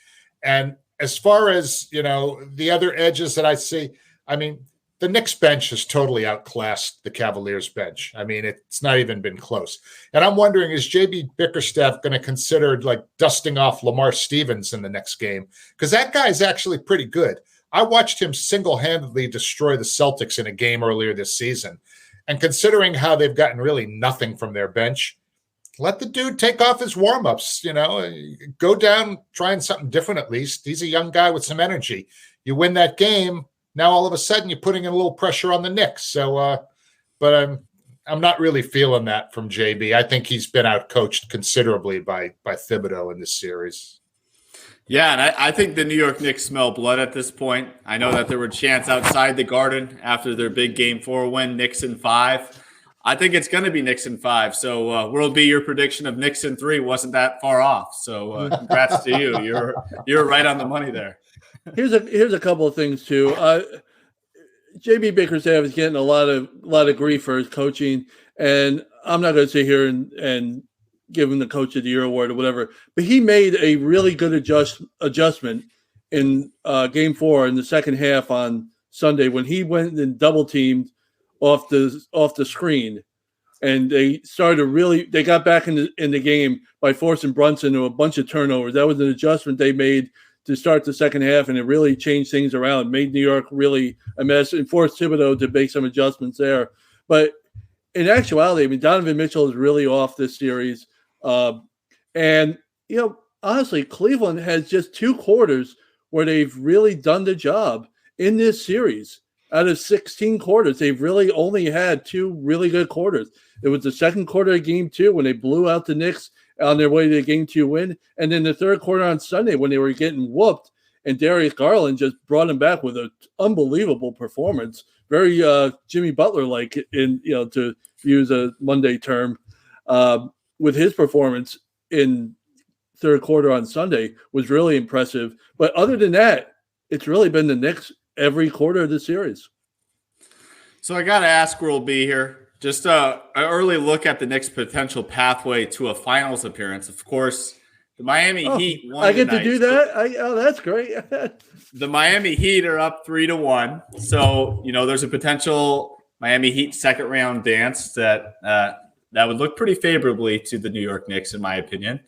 And as far as, the other edges that I see, I mean, the Knicks bench has totally outclassed the Cavaliers bench. I mean, it's not even been close. And I'm wondering, is JB Bickerstaff going to consider dusting off Lamar Stevens in the next game? Because that guy's actually pretty good. I watched him single-handedly destroy the Celtics in a game earlier this season. And considering how they've gotten really nothing from their bench, let the dude take off his warm-ups, go down trying something different at least. He's a young guy with some energy. You win that game, now all of a sudden you're putting in a little pressure on the Knicks. So, but I'm not really feeling that from JB. I think he's been outcoached considerably by Thibodeau in this series. Yeah, and I think the New York Knicks smell blood at this point. I know that there were chants outside the Garden after their big Game 4 win, Knicks in 5. I think it's going to be Knicks in 5. So, World B, your prediction of Knicks in 3 wasn't that far off. So, congrats to you. You're right on the money there. Here's a couple of things too. JB Bickerstaff is getting a lot of grief for his coaching, and I'm not going to sit here and give him the Coach of the Year award or whatever. But he made a really good adjustment in Game 4 in the second half on Sunday when he went and double teamed off the screen, and they got back in the game by forcing Brunson to a bunch of turnovers. That was an adjustment they made to start the second half, and it really changed things around, made New York really a mess, and forced Thibodeau to make some adjustments there. But in actuality, I mean, Donovan Mitchell is really off this series. And, honestly, Cleveland has just 2 quarters where they've really done the job in this series. Out of 16 quarters, they've really only had 2 really good quarters. It was the second quarter of Game 2 when they blew out the Knicks on their way to the Game 2 win. And then the third quarter on Sunday when they were getting whooped, and Darius Garland just brought them back with an unbelievable performance. Very Jimmy Butler-like, to use a Monday term, with his performance in third quarter on Sunday was really impressive. But other than that, it's really been the Knicks every quarter of the series. So I got to ask World B here, just an early look at the Knicks' potential pathway to a finals appearance. Of course, the Miami Heat won I get tonight. to do that? That's great. The Miami Heat are up 3-1. So, there's a potential Miami Heat second round dance that would look pretty favorably to the New York Knicks, in my opinion.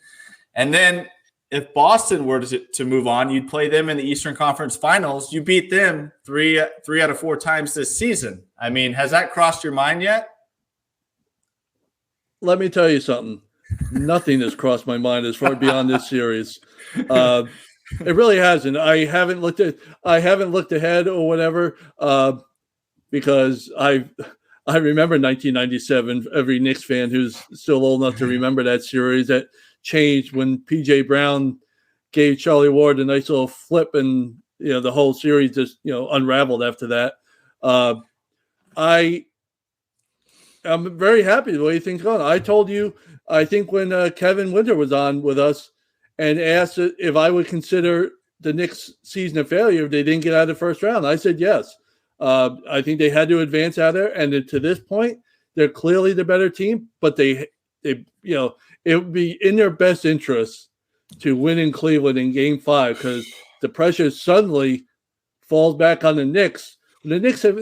And then if Boston were to move on, you'd play them in the Eastern Conference Finals. You beat them three out of 4 times this season. I mean, has that crossed your mind yet? Let me tell you something. Nothing has crossed my mind as far beyond this series. It really hasn't. I haven't looked ahead or whatever, because I remember 1997. Every Knicks fan who's still old enough to remember that series, that changed when PJ Brown gave Charlie Ward a nice little flip, and the whole series just unraveled after that. I'm very happy the way things going. I told you, I think when Kevin Winter was on with us and asked if I would consider the Knicks season a failure if they didn't get out of the first round, I said yes. I think they had to advance out there, and to this point, they're clearly the better team. But they it would be in their best interest to win in Cleveland in Game 5, because the pressure suddenly falls back on the Knicks. The Knicks have,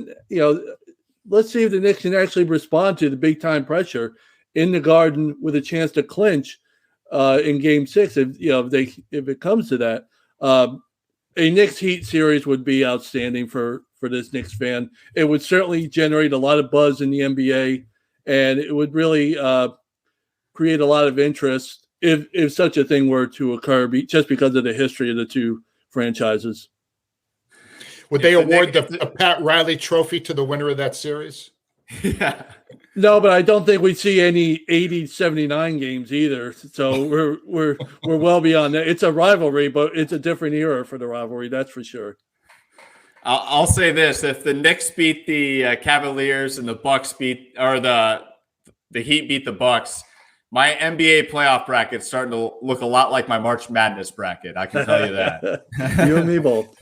let's see if the Knicks can actually respond to the big time pressure in the Garden with a chance to clinch in Game 6. If it comes to that, a Knicks Heat series would be outstanding for this Knicks fan. It would certainly generate a lot of buzz in the NBA, and it would really create a lot of interest if such a thing were to occur, just because of the history of the 2 franchises. Would they award the Pat Riley Trophy to the winner of that series? Yeah. No, but I don't think we'd see any 80-79 games either. So we're well beyond that. It's a rivalry, but it's a different era for the rivalry, that's for sure. I'll say this: if the Knicks beat the Cavaliers and the Bucks the Heat beat the Bucks, my NBA playoff bracket's starting to look a lot like my March Madness bracket. I can tell you that. You and me both.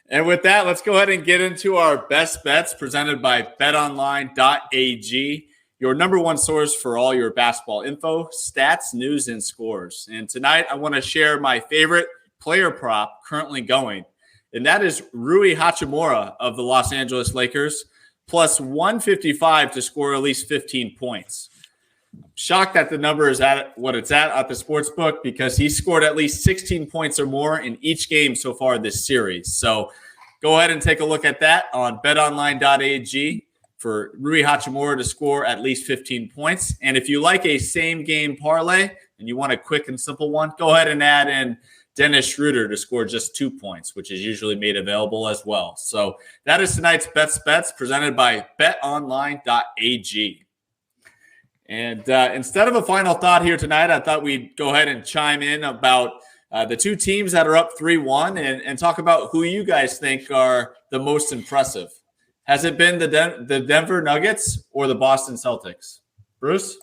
And with that, let's go ahead and get into our best bets presented by betonline.ag, your number one source for all your basketball info, stats, news, and scores. And tonight, I want to share my favorite player prop currently going, and that is Rui Hachimura of the Los Angeles Lakers, plus 155 to score at least 15 points. Shocked that the number is at what it's at the sports book, because he scored at least 16 points or more in each game so far this series. So go ahead and take a look at that on betonline.ag for Rui Hachimura to score at least 15 points. And if you like a same game parlay and you want a quick and simple one, go ahead and add in Dennis Schroeder to score just 2 points, which is usually made available as well. So that is tonight's Bets presented by betonline.ag. And instead of a final thought here tonight, I thought we'd go ahead and chime in about the two teams that are up 3-1 and talk about who you guys think are the most impressive. Has it been the Denver Nuggets or the Boston Celtics? Bruce?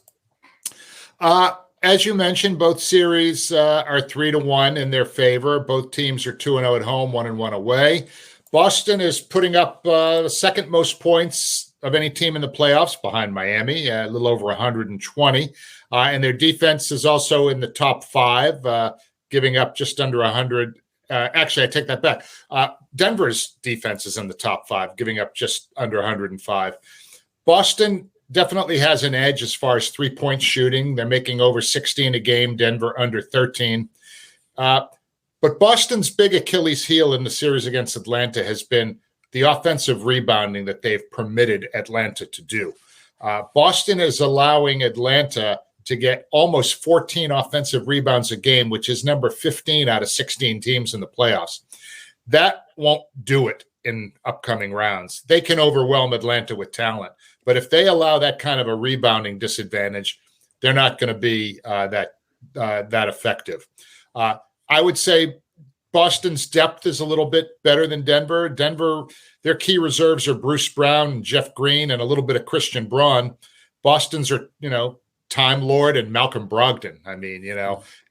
As you mentioned, both series are 3-1 in their favor. Both teams are 2-0 at home, 1-1 away. Boston is putting up the second most points of any team in the playoffs behind Miami, a little over 120. And their defense is also in the top 5, giving up just under 100. Actually, I take that back. Denver's defense is in the top 5, giving up just under 105. Boston definitely has an edge as far as three-point shooting. They're making over 16 a game, Denver under 13. But Boston's big Achilles heel in the series against Atlanta has been the offensive rebounding that they've permitted Atlanta to do. Boston is allowing Atlanta to get almost 14 offensive rebounds a game, which is number 15 out of 16 teams in the playoffs. That won't do it in upcoming rounds. They can overwhelm Atlanta with talent, but if they allow that kind of a rebounding disadvantage, they're not going to be that effective. I would say Boston's depth is a little bit better than Denver. Denver, their key reserves are Bruce Brown and Jeff Green and a little bit of Christian Braun. Boston's are, Time Lord and Malcolm Brogdon. I mean,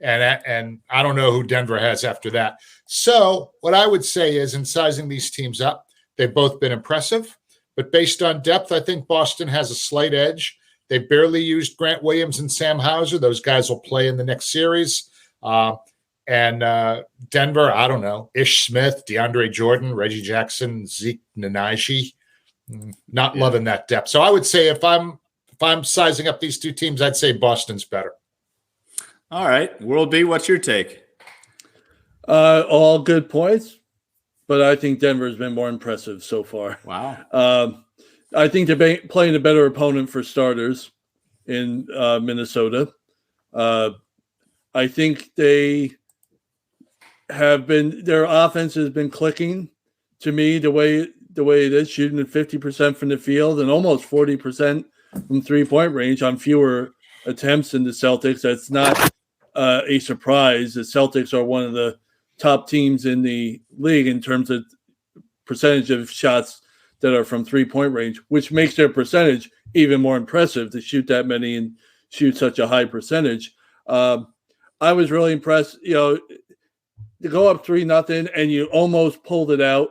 and I don't know who Denver has after that. So what I would say is, in sizing these teams up, they've both been impressive, but based on depth, I think Boston has a slight edge. They barely used Grant Williams and Sam Hauser. Those guys will play in the next series. And Denver, I don't know, Ish Smith, DeAndre Jordan, Reggie Jackson, Zeke Nnaji, not loving that depth. So I would say if I'm sizing up these two teams, I'd say Boston's better. All right. World B, what's your take? All good points, but I think Denver's been more impressive so far. Wow. I think they're playing a better opponent for starters in Minnesota. I think they have been, their offense has been clicking to me the way it is, shooting at 50% from the field and almost 40% from 3-point range on fewer attempts than the Celtics. That's not a surprise. The Celtics are one of the top teams in the league in terms of percentage of shots that are from 3-point range, which makes their percentage even more impressive to shoot that many and shoot such a high percentage. I was really impressed, to go up 3-0 and you almost pulled it out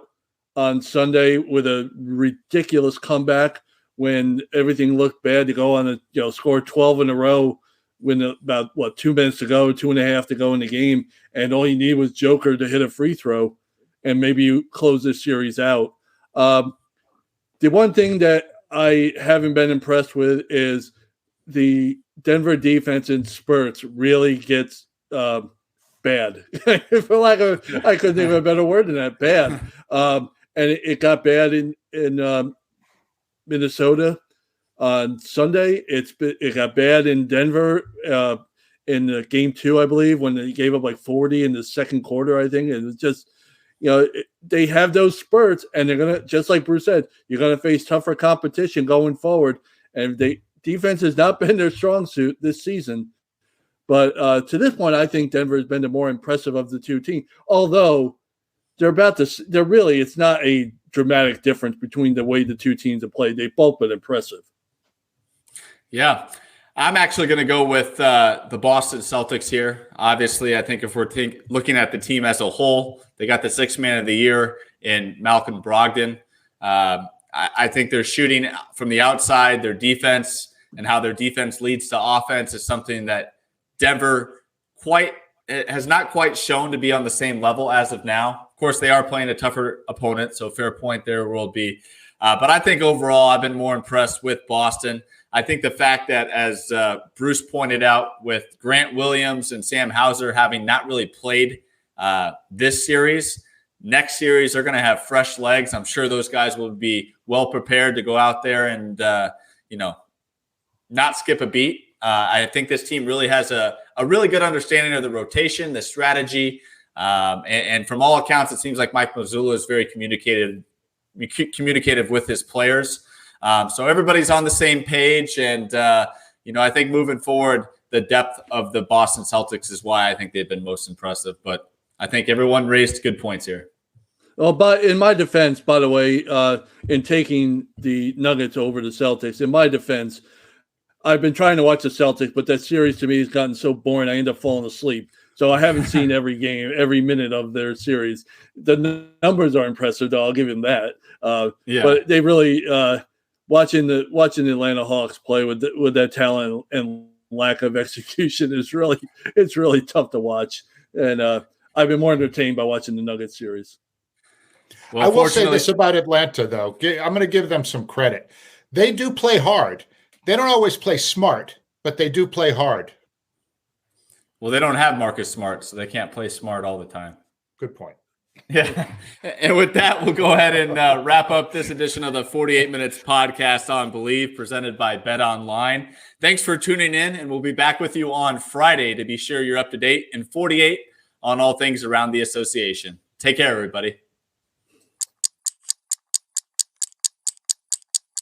on Sunday with a ridiculous comeback when everything looked bad, to go on score 12 in a row when about 2 minutes to go, 2.5 to go in the game, and all you need was Joker to hit a free throw, and maybe you close this series out. The one thing that I haven't been impressed with is the Denver defense in spurts really gets bad. For lack of, I couldn't think of a better word than that, bad. And it got bad in Minnesota on Sunday. It got bad in Denver in game 2, I believe, when they gave up 40 in the second quarter, I think. It was just, they have those spurts, and they're going to, just like Bruce said, you're going to face tougher competition going forward. And defense has not been their strong suit this season. But to this point, I think Denver has been the more impressive of the two teams. Although it's not a dramatic difference between the way the two teams have played. They've both been impressive. Yeah. I'm actually going to go with the Boston Celtics here. Obviously, I think if we're looking at the team as a whole, they got the sixth man of the year in Malcolm Brogdon. I think they're shooting from the outside. Their defense and how their defense leads to offense is something that Denver has not quite shown to be on the same level as of now. Of course, they are playing a tougher opponent, so fair point there will be. But I think overall, I've been more impressed with Boston. I think the fact that, as Bruce pointed out, with Grant Williams and Sam Hauser having not really played this series, next series they're going to have fresh legs. I'm sure those guys will be well prepared to go out there and not skip a beat. I think this team really has a really good understanding of the rotation, the strategy, And from all accounts, it seems like Mike Mazzulla is very communicative with his players. So everybody's on the same page. And, I think moving forward, the depth of the Boston Celtics is why I think they've been most impressive. But I think everyone raised good points here. Well, but in my defense, by the way, in taking the Nuggets over the Celtics, in my defense, I've been trying to watch the Celtics, but that series to me has gotten so boring I end up falling asleep. So I haven't seen every game, every minute of their series. The numbers are impressive, though. I'll give them that. But they really watching the Atlanta Hawks play with that talent and lack of execution is really tough to watch. And I've been more entertained by watching the Nuggets series. Well, I will say this about Atlanta, though. I'm going to give them some credit. They do play hard. They don't always play smart, but they do play hard. Well, they don't have Marcus Smart, so they can't play smart all the time. Good point. Yeah. And with that, we'll go ahead and wrap up this edition of the 48 Minutes podcast on Believe, presented by Bet Online. Thanks for tuning in, and we'll be back with you on Friday to be sure you're up to date in 48 on all things around the association. Take care, everybody.